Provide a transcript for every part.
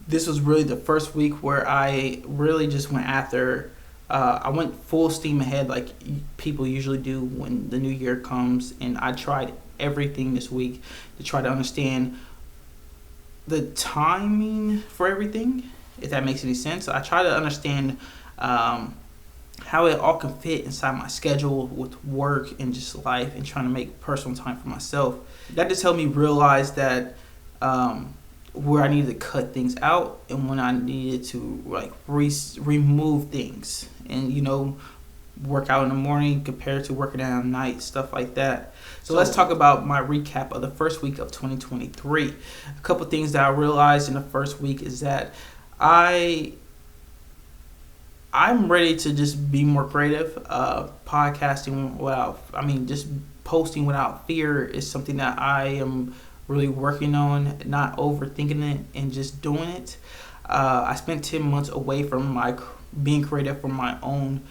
this was really the first week where I really just went after. I went full steam ahead, like people usually do when the new year comes, and I tried everything this week to try to understand the timing for everything, if that makes any sense. I try to understand how it all can fit inside my schedule with work and just life and trying to make personal time for myself. That just helped me realize that where I needed to cut things out and when I needed to like remove things and work out in the morning compared to working out at night, stuff like that. So let's talk about my recap of the first week of 2023. A couple things that I realized in the first week is that I'm ready to just be more creative. Podcasting just posting without fear is something that I am really working on, not overthinking it and just doing it. I spent 10 months away from my being creative for my own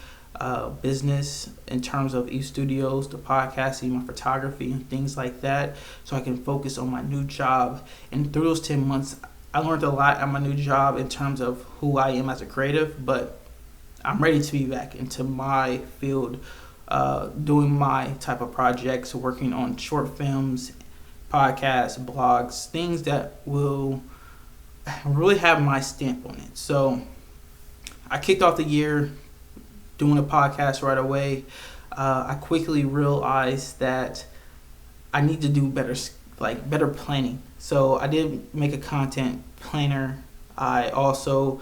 business in terms of e-studios, the podcasting, my photography, and things like that, so I can focus on my new job. And through those 10 months, I learned a lot at my new job in terms of who I am as a creative, but I'm ready to be back into my field, doing my type of projects, working on short films, podcasts, blogs, things that will really have my stamp on it. So I kicked off the year doing a podcast right away. I quickly realized that I need to do better planning. So I did make a content planner. I also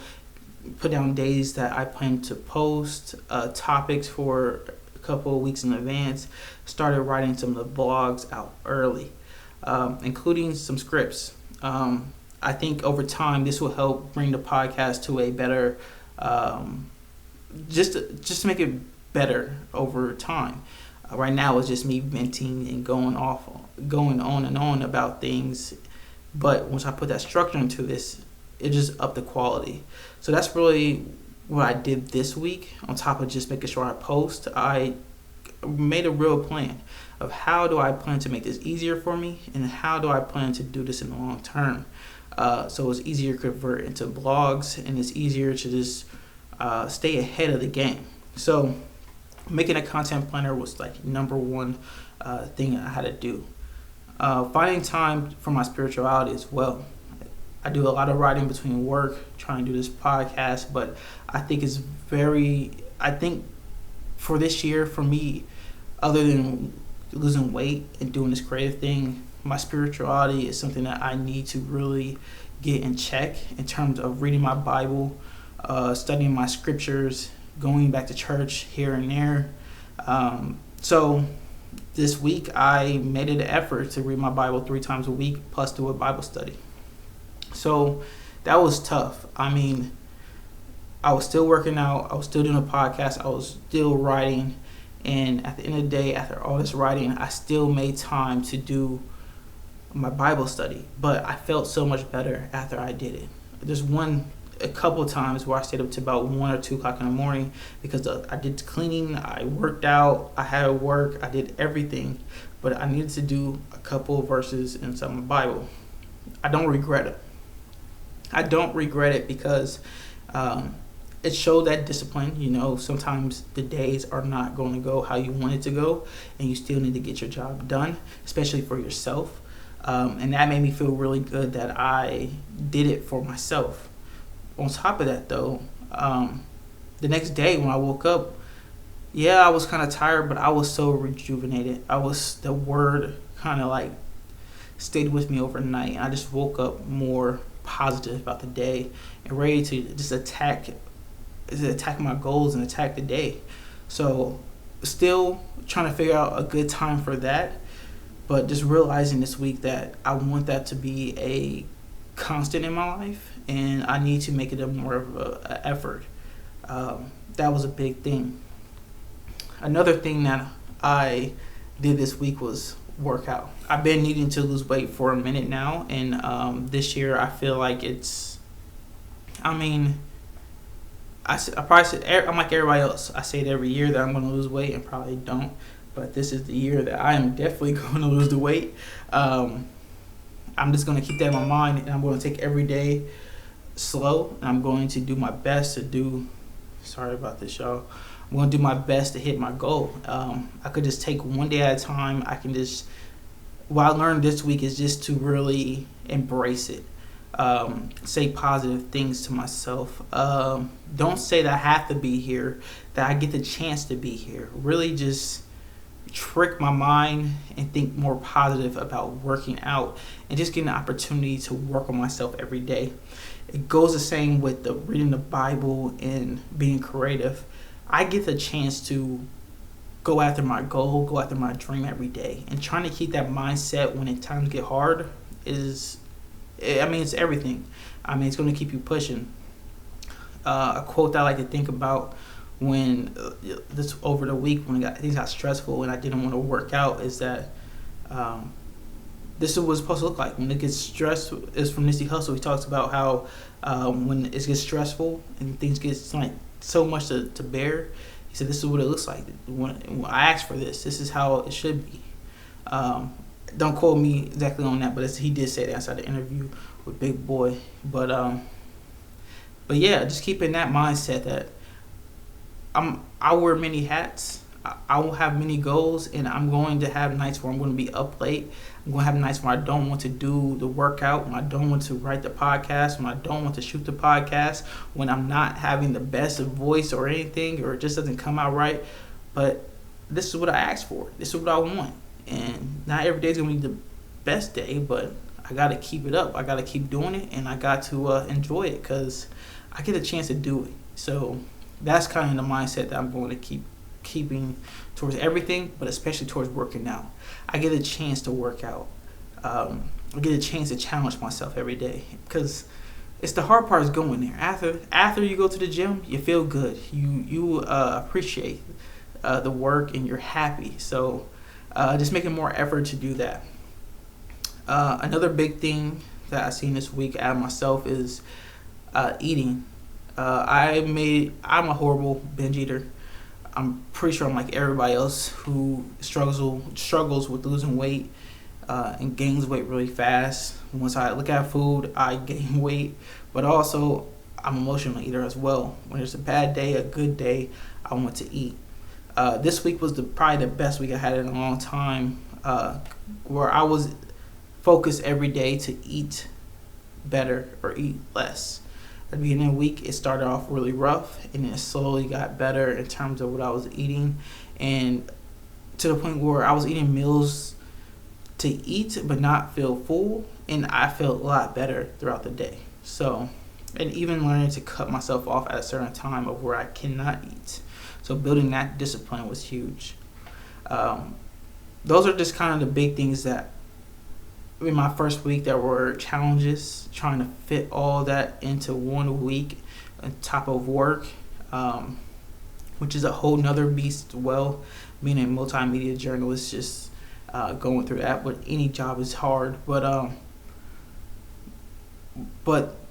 put down days that I plan to post, topics for a couple of weeks in advance. Started writing some of the blogs out early, including some scripts. I think over time this will help bring the podcast to a better, just to make it better over time. Right now it's just me venting and going on and on about things, but once I put that structure into this, it just upped the quality. So that's really what I did this week. On top of just making sure I post, I made a real plan of how do I plan to make this easier for me and how do I plan to do this in the long term. So it's easier to convert into blogs and it's easier to just stay ahead of the game. So making a content planner was like number one thing I had to do. Finding time for my spirituality as well. I do a lot of writing between work, trying to do this podcast, but I think for this year, for me, other than losing weight and doing this creative thing, my spirituality is something that I need to really get in check in terms of reading my Bible, studying my scriptures, going back to church here and there. So this week I made it an effort to read my Bible 3 times a week plus do a Bible study. So that was tough. I mean, I was still working out, I was still doing a podcast, I was still writing, and at the end of the day, after all this writing, I still made time to do my Bible study. But I felt so much better after I did it. There's a couple of times where I stayed up to about 1 or 2 o'clock in the morning because I did cleaning, I worked out, I had work, I did everything, but I needed to do a couple of verses inside my Bible. I don't regret it. I don't regret it because it showed that discipline. Sometimes the days are not going to go how you want it to go, and you still need to get your job done, especially for yourself. And that made me feel really good that I did it for myself. On top of that, though, the next day when I woke up, I was kind of tired, but I was so rejuvenated. The word kind of like stayed with me overnight, and I just woke up more positive about the day and ready to just attack my goals and attack the day. So still trying to figure out a good time for that, but just realizing this week that I want that to be a constant in my life and I need to make it a more of an effort. That was a big thing. Another thing that I did this week was workout. I've been needing to lose weight for a minute now, and this year I feel like I'm like everybody else. I say it every year that I'm going to lose weight and probably don't, but this is the year that I am definitely going to lose the weight. I'm just going to keep that in my mind, and I'm going to take every day slow, and I'm going to do my best to do. Sorry about this, y'all. I'm going to do my best to hit my goal. I could just take one day at a time. I can just. What I learned this week is just to really embrace it. Say positive things to myself. Don't say that I have to be here, that I get the chance to be here. Really just trick my mind and think more positive about working out and just getting the opportunity to work on myself every day. It goes the same with the reading the Bible and being creative. I get the chance to go after my goal, go after my dream every day. And trying to keep that mindset when times get hard it's everything. It's going to keep you pushing. A quote that I like to think about when this over the week when things got stressful and I didn't want to work out is that this is what it's supposed to look like when it gets stressed. Is from Nipsey Hussle. He talks about how when it gets stressful and things get like so much to bear. He said, "This is what it looks like when I asked for this. This is how it should be." Don't quote me exactly on that, but he did say that inside the interview with Big Boy. But yeah, just keeping that mindset that I wear many hats. I will have many goals, and I'm going to have nights where I'm going to be up late. I'm going to have nights where I don't want to do the workout, when I don't want to write the podcast, when I don't want to shoot the podcast, when I'm not having the best voice or anything, or it just doesn't come out right. But this is what I asked for. This is what I want. And not every day is going to be the best day, but I got to keep it up. I got to keep doing it, and I got to enjoy it because I get a chance to do it. So that's kind of the mindset that I'm going to keeping towards everything, but especially towards working out. I get a chance to work out. I get a chance to challenge myself every day because it's the hard part is going there. After you go to the gym, you feel good. You appreciate the work and you're happy. So just making more effort to do that. Another big thing that I've seen this week out of myself is eating. I'm a horrible binge eater. I'm pretty sure I'm like everybody else who struggles with losing weight and gains weight really fast. Once I look at food, I gain weight, but also I'm an emotional eater as well. When there's a bad day, a good day, I want to eat. This week was probably the best week I had in a long time, where I was focused every day to eat better or eat less. At the beginning of the week, it started off really rough, and it slowly got better in terms of what I was eating, and to the point where I was eating meals to eat but not feel full, and I felt a lot better throughout the day. So, and even learning to cut myself off at a certain time of where I cannot eat. So building that discipline was huge. Those are just kind of the big things that in my first week that were challenges, trying to fit all that into 1 week on top of work, which is a whole nother beast as well. Being a multimedia journalist, just going through that, but any job is hard. But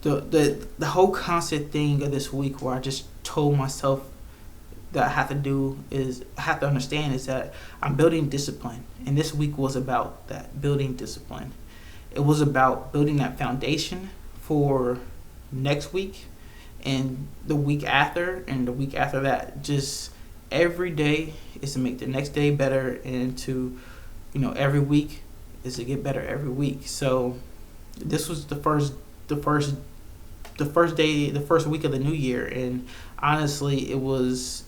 the whole constant thing of this week where I just told myself that I have to understand is that I'm building discipline. And this week was about that, building discipline. It was about building that foundation for next week and the week after and the week after that. Just every day is to make the next day better, and to, every week is to get better every week. So this was the first week of the new year, and honestly, it's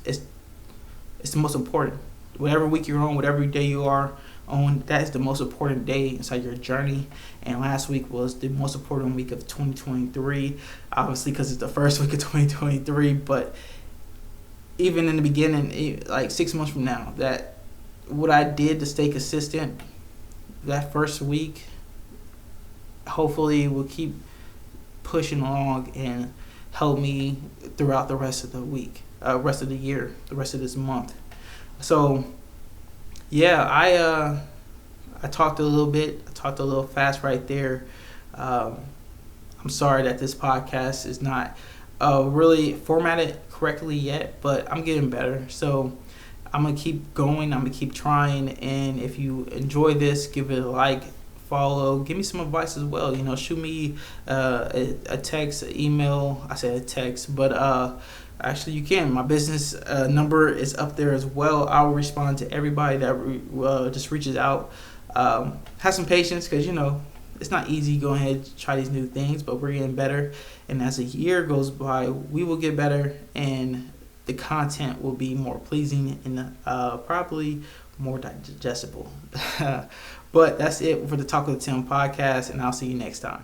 the most important. Whatever week you're on, whatever day you are on, that is the most important day inside your journey. And last week was the most important week of 2023, obviously because it's the first week of 2023. But even in the beginning, like 6 months from now, that what I did to stay consistent that first week, hopefully will keep pushing along and help me throughout the rest of the week, rest of the year, the rest of this month. So, yeah, I talked a little bit. I talked a little fast right there. I'm sorry that this podcast is not really formatted correctly yet, but I'm getting better. So I'm going to keep going. I'm going to keep trying. And if you enjoy this, give it a like, follow. Give me some advice as well. Shoot me a text, email. I said a text, but actually you can. My business number is up there as well. I will respond to everybody that just reaches out. Have some patience, because it's not easy going ahead and try these new things, but we're getting better. And as a year goes by, we will get better, and the content will be more pleasing and probably more digestible. But that's it for the Talkative Tim podcast, and I'll see you next time.